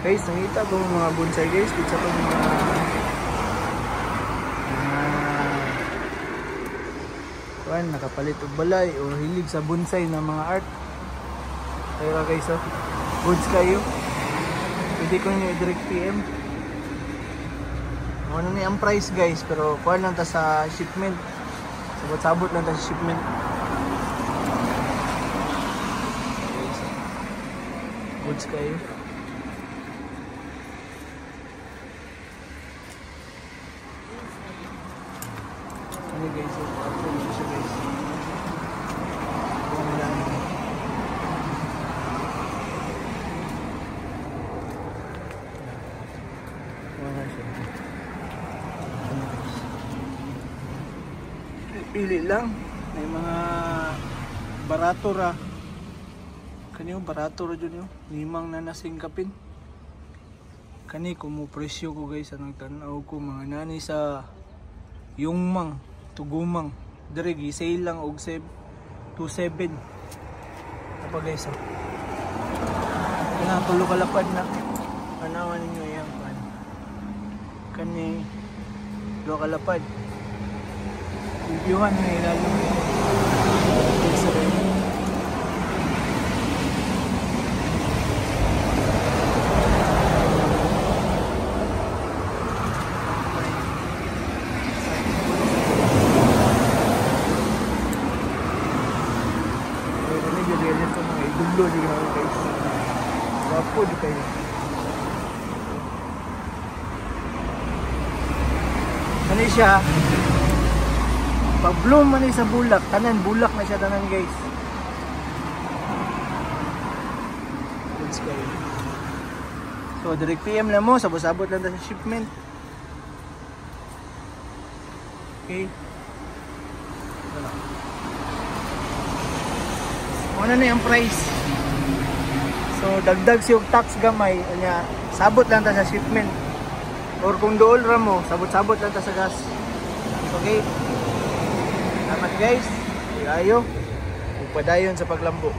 Guys, nakita ko mga bonsai guys. Dito sa mga nakapalit og balay o hilig sa bonsai na mga art. Kaya guys, goods kayo. Pwede ko nyo i-direct PM. Ano ni ang price guys, pero kuha lang ta sa shipment. Sabot-sabot lang ta sa shipment. Goods kayo. Ano guys, ako dito siya guys. Pili lang. May mga barato ra. Kaniyo barato ra dyan yun. Limang na nasingkapin. Kani kung mo presyo ko guys. Anong tanaw ko mga nani sa Yungmang, Tugumang. Dari gisay lang og 2.7. Apa guys oh. Kaya tulo kalapad na. Anawan ninyo yan. Kani tulo kalapad. Reviewhan na ilalong wapo di kayo. Ano siya? Pag bloom man sa bulak, tanan bulak na siya tanan guys. Let's go. So direct PM lang mo, sabot-sabot lang sa shipment. Okay. Ano na yung price? So dagdag siyog tax gamay, anya sabot lang ta sa shipment. Or kung dool ra mo, sabot-sabot lang ta sa gas. Okay. Salamat guys. Ayo. Upadayon sa paglambo.